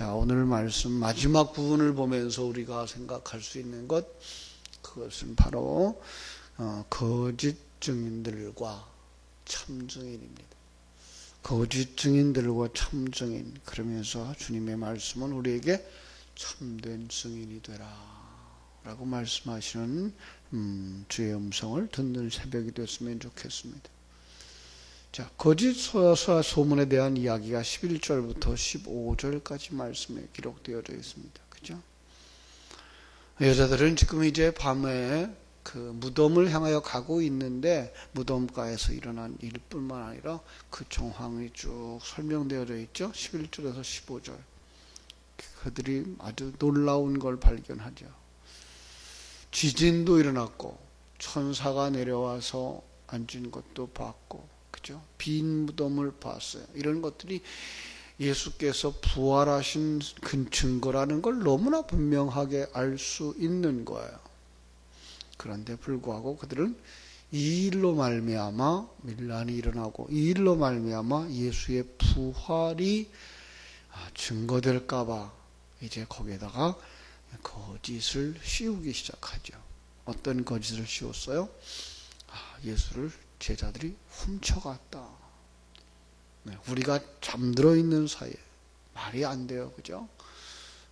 자, 오늘 말씀 마지막 부분을 보면서 우리가 생각할 수 있는 것, 그것은 바로 거짓 증인들과 참 증인입니다. 거짓 증인들과 참 증인. 그러면서 주님의 말씀은 우리에게 참된 증인이 되라 라고 말씀하시는 주의 음성을 듣는 새벽이 됐으면 좋겠습니다. 자, 거짓 소문에 대한 이야기가 11절부터 15절까지 말씀에 기록되어져 있습니다. 그죠? 여자들은 지금 이제 밤에 그 무덤을 향하여 가고 있는데 무덤가에서 일어난 일뿐만 아니라 그 정황이 쭉 설명되어져 있죠. 11절에서 15절. 그들이 아주 놀라운 걸 발견하죠. 지진도 일어났고 천사가 내려와서 앉은 것도 봤고, 그죠? 빈 무덤을 봤어요. 이런 것들이 예수께서 부활하신 그 증거라는 걸 너무나 분명하게 알 수 있는 거예요. 그런데 불구하고 그들은 이 일로 말미암아 밀란이 일어나고 이 일로 말미암아 예수의 부활이 증거될까 봐 이제 거기에다가 거짓을 씌우기 시작하죠. 어떤 거짓을 씌웠어요? 예수를 제자들이 훔쳐갔다. 우리가 잠들어 있는 사이에 말이 안 돼요. 그죠?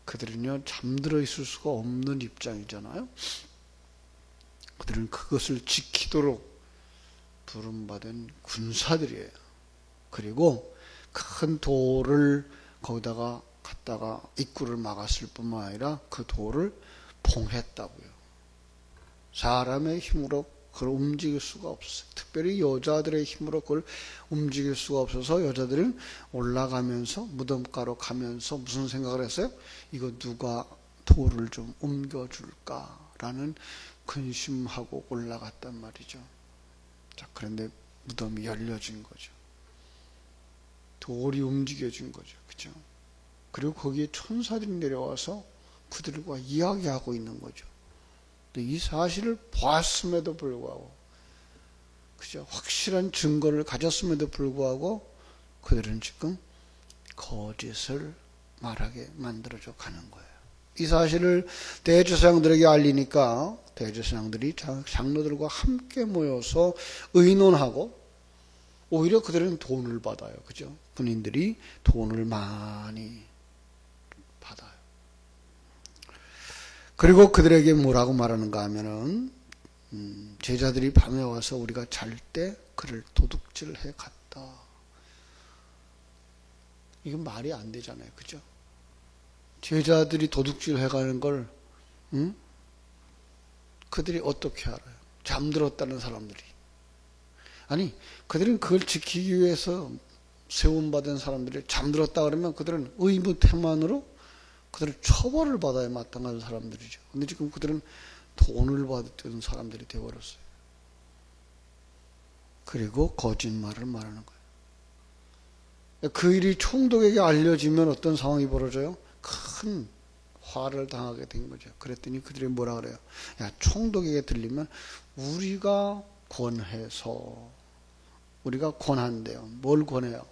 그들은요, 잠들어 있을 수가 없는 입장이잖아요. 그들은 그것을 지키도록 부름받은 군사들이에요. 그리고 큰 돌을 거기다가 갖다가 입구를 막았을 뿐만 아니라 그 돌을 봉했다고요. 사람의 힘으로 그걸 움직일 수가 없어요. 특별히 여자들의 힘으로 그걸 움직일 수가 없어서 여자들은 올라가면서 무덤가로 가면서 무슨 생각을 했어요? 이거 누가 돌을 좀 옮겨줄까라는 근심하고 올라갔단 말이죠. 자, 그런데 무덤이 열려진 거죠. 돌이 움직여진 거죠. 그죠? 그리고 거기에 천사들이 내려와서 그들과 이야기하고 있는 거죠. 이 사실을 보았음에도 불구하고, 그죠? 확실한 증거를 가졌음에도 불구하고 그들은 지금 거짓을 말하게 만들어져 가는 거예요. 이 사실을 대제사장들에게 알리니까 대제사장들이 장로들과 함께 모여서 의논하고 오히려 그들은 돈을 받아요. 그죠? 군인들이 돈을 많이 받아요. 그리고 그들에게 뭐라고 말하는가 하면은 제자들이 밤에 와서 우리가 잘 때 그를 도둑질해 갔다. 이건 말이 안 되잖아요. 그죠? 제자들이 도둑질해 가는 걸 그들이 어떻게 알아요? 잠들었다는 사람들이. 아니, 그들은 그걸 지키기 위해서 세움받은 사람들이 잠들었다 그러면 그들은 의무태만으로 그들은 처벌을 받아야 마땅한 사람들이죠. 근데 지금 그들은 돈을 받던 사람들이 되어버렸어요. 그리고 거짓말을 말하는 거예요. 그 일이 총독에게 알려지면 어떤 상황이 벌어져요? 큰 화를 당하게 된 거죠. 그랬더니 그들이 뭐라 그래요? 야, 총독에게 들리면 우리가 권해서, 우리가 권한대요. 뭘 권해요?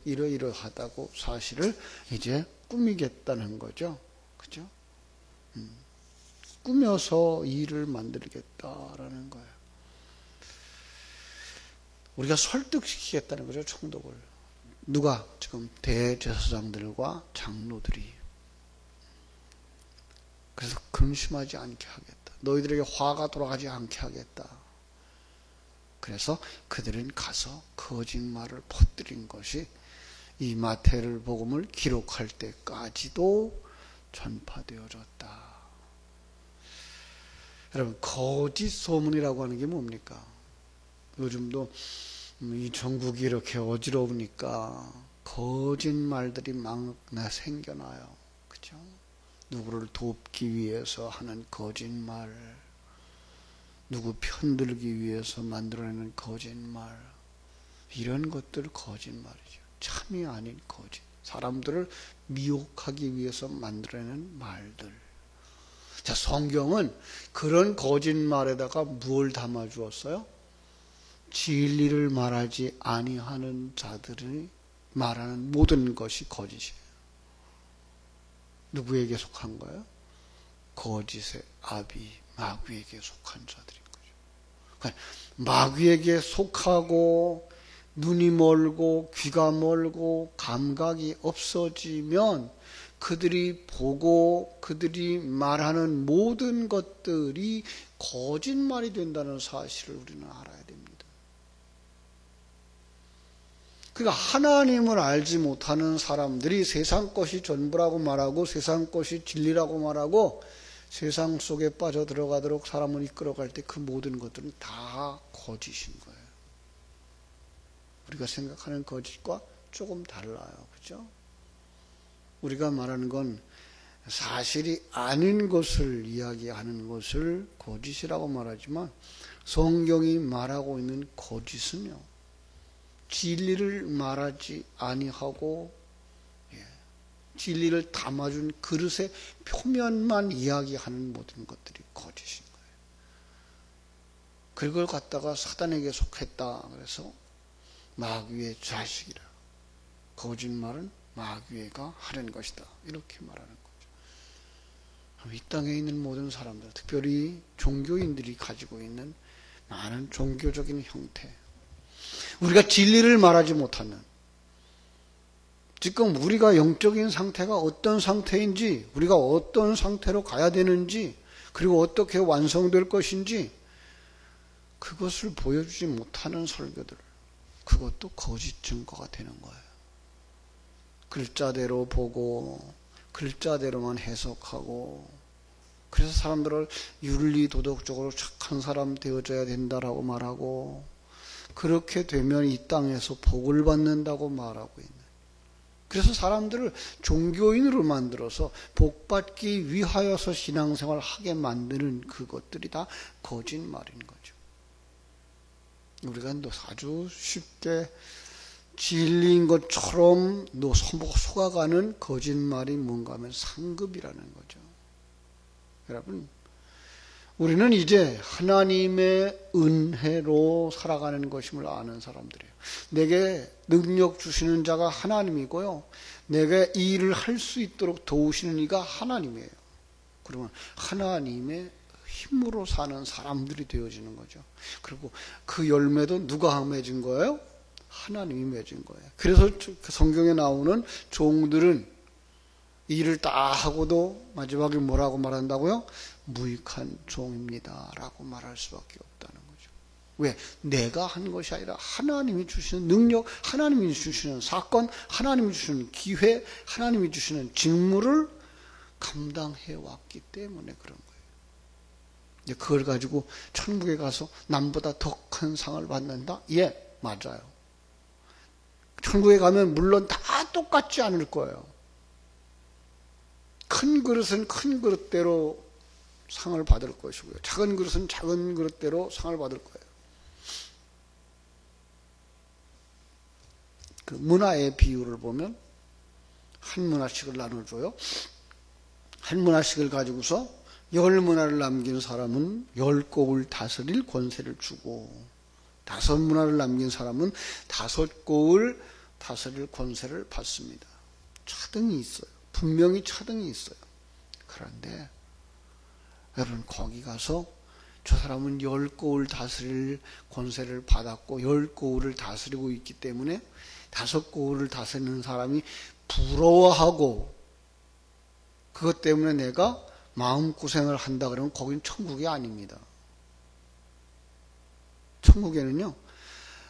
이러이러하다고 사실을 이제 꾸미겠다는 거죠. 그죠? 꾸며서 일을 만들겠다라는 거예요. 우리가 설득시키겠다는 거죠, 총독을. 누가? 지금 대제사장들과 장로들이. 그래서 근심하지 않게 하겠다. 너희들에게 화가 돌아가지 않게 하겠다. 그래서 그들은 가서 거짓말을 퍼뜨린 것이 이 마태를 복음을 기록할 때까지도 전파되어졌다. 여러분, 거짓 소문이라고 하는 게 뭡니까? 요즘도 이 전국이 이렇게 어지러우니까 거짓말들이 막 생겨나요. 그죠? 누구를 돕기 위해서 하는 거짓말, 누구 편들기 위해서 만들어내는 거짓말, 이런 것들 거짓말이죠. 참이 아닌 거짓. 사람들을 미혹하기 위해서 만들어내는 말들. 자, 성경은 그런 거짓말에다가 무엇을 담아 주었어요? 진리를 말하지 아니하는 자들이 말하는 모든 것이 거짓이에요. 누구에게 속한 거예요? 거짓의 아비 마귀에게 속한 자들인 거죠. 그러니까 마귀에게 속하고 눈이 멀고 귀가 멀고 감각이 없어지면 그들이 보고 그들이 말하는 모든 것들이 거짓말이 된다는 사실을 우리는 알아야 됩니다. 그러니까 하나님을 알지 못하는 사람들이 세상 것이 전부라고 말하고 세상 것이 진리라고 말하고 세상 속에 빠져들어가도록 사람을 이끌어갈 때 그 모든 것들은 다 거짓인 거예요. 우리가 생각하는 거짓과 조금 달라요. 그죠? 우리가 말하는 건 사실이 아닌 것을 이야기하는 것을 거짓이라고 말하지만 성경이 말하고 있는 거짓은요, 진리를 말하지 아니하고 진리를 담아준 그릇의 표면만 이야기하는 모든 것들이 거짓인 거예요. 그걸 갖다가 사단에게 속했다 그래서 마귀의 자식이라, 거짓말은 마귀가 하는 것이다 이렇게 말하는 거죠. 이 땅에 있는 모든 사람들, 특별히 종교인들이 가지고 있는 많은 종교적인 형태, 우리가 진리를 말하지 못하는, 지금 우리가 영적인 상태가 어떤 상태인지, 우리가 어떤 상태로 가야 되는지, 그리고 어떻게 완성될 것인지 그것을 보여주지 못하는 설교들, 그것도 거짓 증거가 되는 거예요. 글자대로 보고 글자대로만 해석하고, 그래서 사람들을 윤리 도덕적으로 착한 사람 되어져야 된다라고 말하고, 그렇게 되면 이 땅에서 복을 받는다고 말하고 있는, 그래서 사람들을 종교인으로 만들어서 복받기 위하여서 신앙생활을 하게 만드는 그것들이 다 거짓말인 거죠. 우리가 아주 쉽게 진리인 것처럼 속아가는 거짓말이 뭔가 하면 상급이라는 거죠. 여러분, 우리는 이제 하나님의 은혜로 살아가는 것임을 아는 사람들이에요. 내게 능력 주시는 자가 하나님이고요, 내게 이 일을 할 수 있도록 도우시는 이가 하나님이에요. 그러면 하나님의 힘으로 사는 사람들이 되어지는 거죠. 그리고 그 열매도 누가 맺은 거예요? 하나님이 맺은 거예요. 그래서 성경에 나오는 종들은 이 일을 다 하고도 마지막에 뭐라고 말한다고요? 무익한 종입니다 라고 말할 수밖에 없다는 거죠. 왜? 내가 한 것이 아니라 하나님이 주시는 능력, 하나님이 주시는 사건, 하나님이 주시는 기회, 하나님이 주시는 직무를 감당해 왔기 때문에 그런 거예요. 이제 그걸 가지고 천국에 가서 남보다 더 큰 상을 받는다? 예, 맞아요. 천국에 가면 물론 다 똑같지 않을 거예요. 큰 그릇은 큰 그릇대로 상을 받을 것이고요, 작은 그릇은 작은 그릇대로 상을 받을 거예요. 그 문화의 비유를 보면 한 문화씩을 나눠줘요. 한 문화씩을 가지고서 10문화를 남긴 사람은 10곡을 다스릴 권세를 주고, 5문화를 남긴 사람은 5곡을 다스릴 권세를 받습니다. 차등이 있어요. 분명히 차등이 있어요. 그런데 여러분, 거기 가서 저 사람은 10곡을 다스릴 권세를 받았고 10곡을 다스리고 있기 때문에 5곡을 다스리는 사람이 부러워하고 그것 때문에 내가 마음고생을 한다 그러면 거긴 천국이 아닙니다. 천국에는요,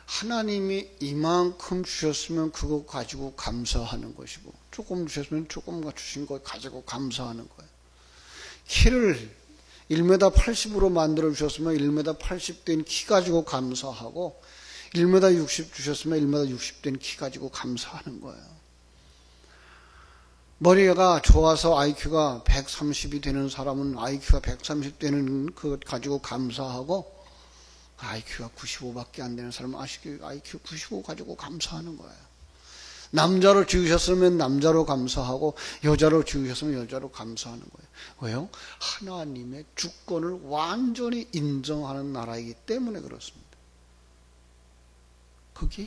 하나님이 이만큼 주셨으면 그거 가지고 감사하는 것이고, 조금 주셨으면 조금 주신 거 가지고 감사하는 거예요. 키를 1m 80으로 만들어 주셨으면 1m 80 된 키 가지고 감사하고, 1m 60 주셨으면 1m 60 된 키 가지고 감사하는 거예요. 머리가 좋아서 IQ가 130이 되는 사람은 IQ가 130 되는 것 가지고 감사하고, IQ가 95밖에 안 되는 사람은 IQ 95 가지고 감사하는 거예요. 남자로 지으셨으면 남자로 감사하고 여자로 지으셨으면 여자로 감사하는 거예요. 왜요? 하나님의 주권을 완전히 인정하는 나라이기 때문에 그렇습니다. 그게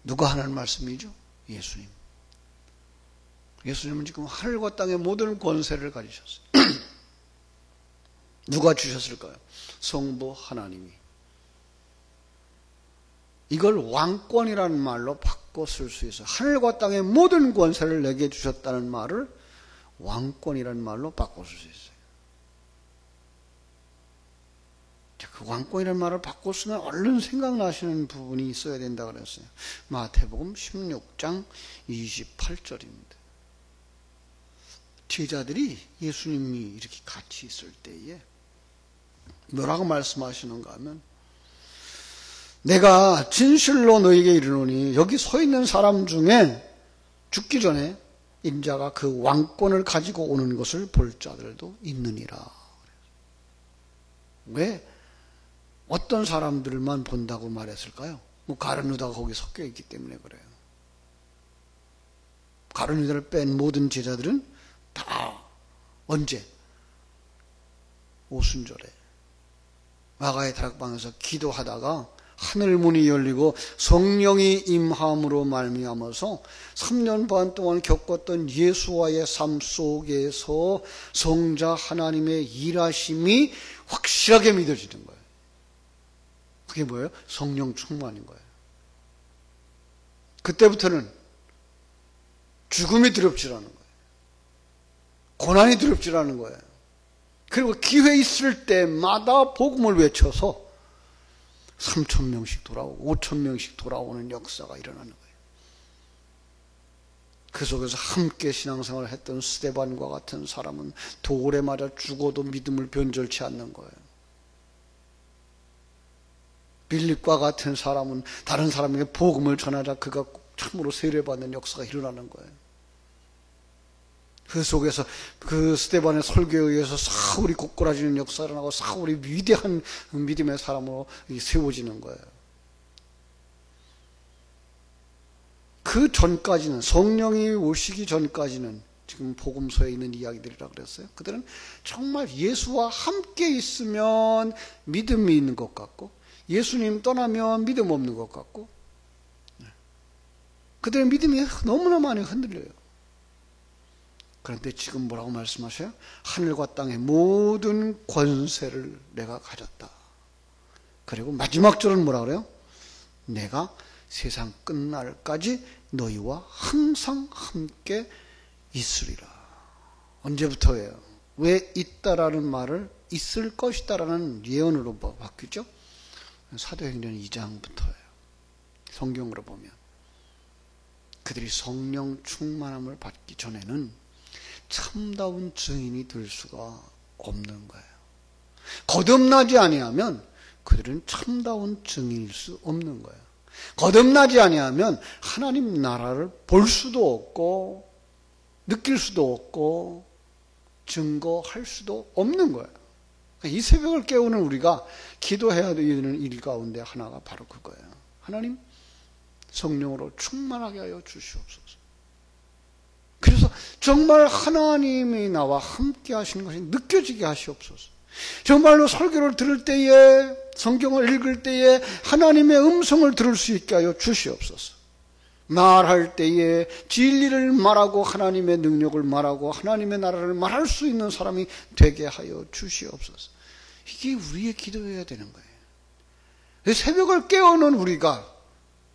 누가 하는 말씀이죠? 예수님. 예수님은 지금 하늘과 땅의 모든 권세를 가지셨어요. 누가 주셨을까요? 성부 하나님이. 이걸 왕권이라는 말로 바꿔 쓸 수 있어요. 하늘과 땅의 모든 권세를 내게 주셨다는 말을 왕권이라는 말로 바꿔 쓸 수 있어요. 그 왕권이라는 말을 바꿔 쓰면 얼른 생각나시는 부분이 있어야 된다 그랬어요. 마태복음 16장 28절입니다. 제자들이 예수님이 이렇게 같이 있을 때에 뭐라고 말씀하시는가 하면, 내가 진실로 너에게 이르노니 여기 서 있는 사람 중에 죽기 전에 인자가 그 왕권을 가지고 오는 것을 볼 자들도 있느니라. 왜 어떤 사람들만 본다고 말했을까요? 가룟 유다가 거기 섞여 있기 때문에 그래요. 가룟 유다를 뺀 모든 제자들은 다 언제? 오순절에 마가의 다락방에서 기도하다가 하늘 문이 열리고 성령이 임함으로 말미암아서 3년 반 동안 겪었던 예수와의 삶 속에서 성자 하나님의 일하심이 확실하게 믿어지는 거예요. 그게 뭐예요? 성령 충만인 거예요. 그때부터는 죽음이 두렵지 않은 거예요. 고난이 두렵지 않은 거예요. 그리고 기회 있을 때마다 복음을 외쳐서 3,000명씩 돌아오고 5,000명씩 돌아오는 역사가 일어나는 거예요. 그 속에서 함께 신앙생활을 했던 스데반과 같은 사람은 돌에 맞아 죽어도 믿음을 변절치 않는 거예요. 빌립과 같은 사람은 다른 사람에게 복음을 전하자 그가 참으로 세례받는 역사가 일어나는 거예요. 그 속에서 그 스데반의 설교에 의해서 사울이 고꾸라지는 역사가 일어나고 사울이 위대한 믿음의 사람으로 세워지는 거예요. 그 전까지는, 성령이 오시기 전까지는 지금 복음서에 있는 이야기들이라 그랬어요. 그들은 정말 예수와 함께 있으면 믿음이 있는 것 같고 예수님 떠나면 믿음 없는 것 같고, 그들의 믿음이 너무나 많이 흔들려요. 그런데 지금 뭐라고 말씀하셔요? 하늘과 땅의 모든 권세를 내가 가졌다. 그리고 마지막 절은 뭐라 그래요? 내가 세상 끝날까지 너희와 항상 함께 있으리라. 언제부터예요? 왜 있다라는 말을 있을 것이다라는 예언으로 바뀌죠? 사도행전 2장부터예요. 성경으로 보면 그들이 성령 충만함을 받기 전에는 참다운 증인이 될 수가 없는 거예요. 거듭나지 아니하면 그들은 참다운 증인일 수 없는 거예요. 거듭나지 아니하면 하나님 나라를 볼 수도 없고 느낄 수도 없고 증거할 수도 없는 거예요. 이 새벽을 깨우는 우리가 기도해야 되는 일 가운데 하나가 바로 그거예요. 하나님 성령으로 충만하게 하여 주시옵소서. 그래서 정말 하나님이 나와 함께 하시는 것이 느껴지게 하시옵소서. 정말로 설교를 들을 때에, 성경을 읽을 때에 하나님의 음성을 들을 수 있게 하여 주시옵소서. 말할 때에 진리를 말하고 하나님의 능력을 말하고 하나님의 나라를 말할 수 있는 사람이 되게 하여 주시옵소서. 이게 우리의 기도여야 되는 거예요. 새벽을 깨우는 우리가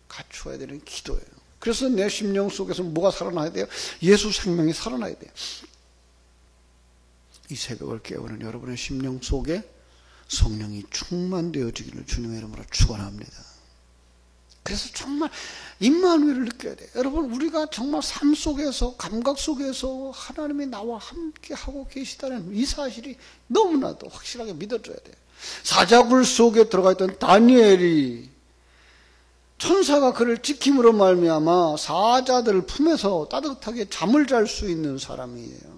갖추어야 되는 기도예요. 그래서 내 심령 속에서 뭐가 살아나야 돼요? 예수 생명이 살아나야 돼요. 이 새벽을 깨우는 여러분의 심령 속에 성령이 충만되어지기를 주님의 이름으로 축원합니다. 그래서 정말 임마누엘을 느껴야 돼요. 여러분, 우리가 정말 삶 속에서, 감각 속에서 하나님이 나와 함께 하고 계시다는 이 사실이 너무나도 확실하게 믿어줘야 돼요. 사자굴 속에 들어가 있던 다니엘이 천사가 그를 지킴으로 말미암아 사자들 품에서 따뜻하게 잠을 잘 수 있는 사람이에요.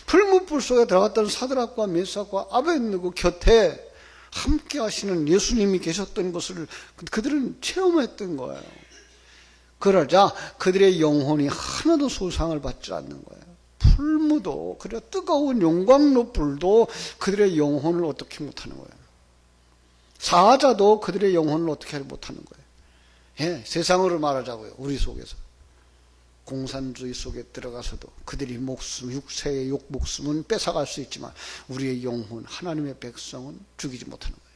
풀무불 속에 들어갔던 사드락과 메삭과 아벳느고 곁에 함께 하시는 예수님이 계셨던 것을 그들은 체험했던 거예요. 그러자 그들의 영혼이 하나도 소상을 받지 않는 거예요. 풀무도, 그리고 뜨거운 용광로 불도 그들의 영혼을 어떻게 못하는 거예요. 사자도 그들의 영혼을 어떻게 못하는 거예요. 예, 세상으로 말하자고요. 우리 속에서. 공산주의 속에 들어가서도 그들이 목숨, 육체의 목숨은 뺏어갈 수 있지만 우리의 영혼, 하나님의 백성은 죽이지 못하는 거예요.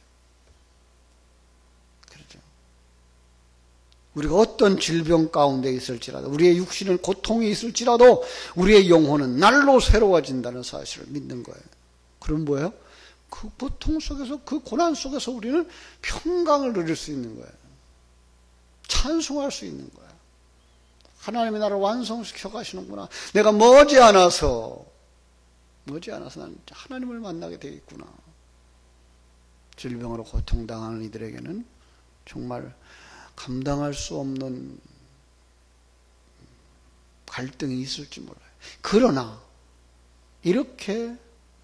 그렇죠. 우리가 어떤 질병 가운데 있을지라도, 우리의 육신은 고통이 있을지라도 우리의 영혼은 날로 새로워진다는 사실을 믿는 거예요. 그럼 뭐예요? 그 고통 속에서, 그 고난 속에서 우리는 평강을 누릴 수 있는 거예요. 찬송할 수 있는 거예요. 하나님의 나라를 완성시켜 가시는구나. 내가 머지않아서 난 하나님을 만나게 되겠구나. 질병으로 고통당하는 이들에게는 정말 감당할 수 없는 갈등이 있을지 몰라요. 그러나 이렇게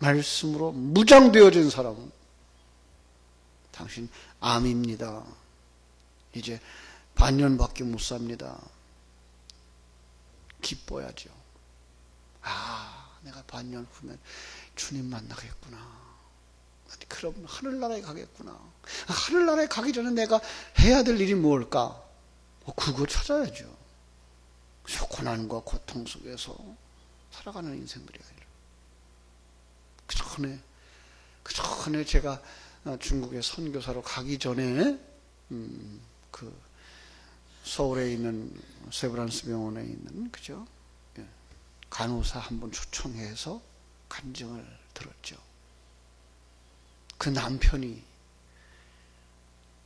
말씀으로 무장되어진 사람은 당신 암입니다. 이제 반년밖에 못 삽니다. 기뻐야죠. 내가 반년 후면 주님 만나겠구나. 그럼 하늘나라에 가겠구나. 하늘나라에 가기 전에 내가 해야 될 일이 뭘까? 그거 찾아야죠. 고난과 고통 속에서 살아가는 인생들이 아니라. 그 전에 제가 중국에 선교사로 가기 전에 그 서울에 있는 세브란스 병원에 있는 간호사 한 분 초청해서 간증을 들었죠. 그 남편이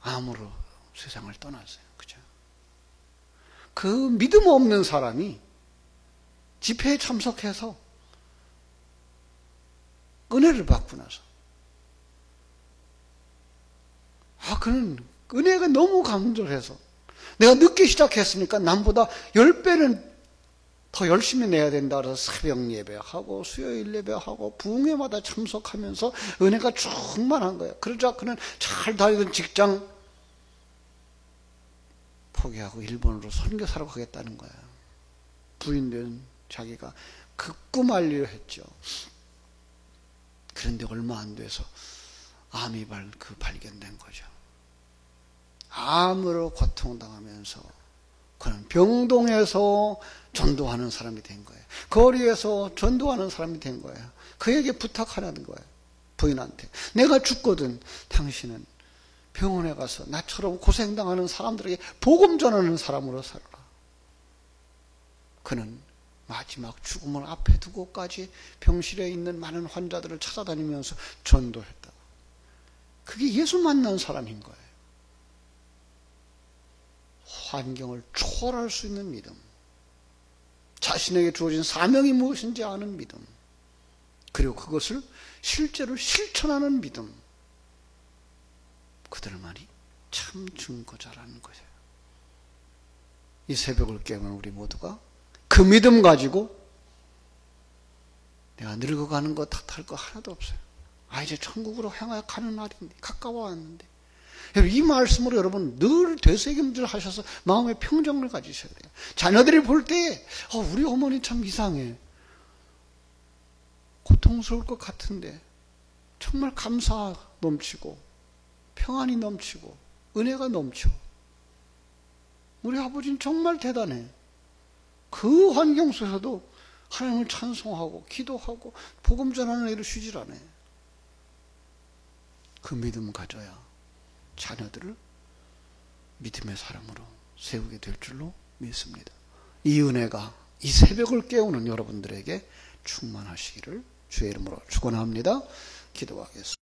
암으로 세상을 떠났어요. 그죠? 그 믿음 없는 사람이 집회에 참석해서 은혜를 받고 나서 그는 은혜가 너무 간절해서 내가 늦게 시작했으니까 남보다 10배는 더 열심히 내야 된다 그래서 새벽 예배하고 수요일 예배하고 부흥회마다 참석하면서 은혜가 충만한 거예요. 그러자 그는 잘 다니던 직장 포기하고 일본으로 선교사로 가겠다는 거예요. 부인된 자기가 극구만리를 했죠. 그런데 얼마 안 돼서 암이 발견된 거죠. 암으로 고통당하면서 그는 병동에서 전도하는 사람이 된 거예요. 거리에서 전도하는 사람이 된 거예요. 그에게 부탁하라는 거예요. 부인한테. 내가 죽거든 당신은 병원에 가서 나처럼 고생당하는 사람들에게 복음 전하는 사람으로 살아라. 그는 마지막 죽음을 앞에 두고까지 병실에 있는 많은 환자들을 찾아다니면서 전도했다. 그게 예수 만난 사람인 거예요. 환경을 초월할 수 있는 믿음, 자신에게 주어진 사명이 무엇인지 아는 믿음, 그리고 그것을 실제로 실천하는 믿음, 그들만이 참 증거자라는 거예요. 이 새벽을 깨우는 우리 모두가 그 믿음 가지고 내가 늙어가는 거 탓할 거 하나도 없어요. 이제 천국으로 향하여 가는 날인데 가까워 왔는데, 이 말씀으로 여러분 늘 되새김질 하셔서 마음의 평정을 가지셔야 돼요. 자녀들이 볼 때 우리 어머니 참 이상해, 고통스러울 것 같은데 정말 감사 넘치고 평안이 넘치고 은혜가 넘쳐. 우리 아버지는 정말 대단해. 그 환경 속에서도 하나님을 찬송하고 기도하고 복음 전하는 일을 쉬질 않아요. 그 믿음 가져야 자녀들을 믿음의 사람으로 세우게 될 줄로 믿습니다. 이 은혜가 이 새벽을 깨우는 여러분들에게 충만하시기를 주의 이름으로 축원합니다. 기도하겠습니다.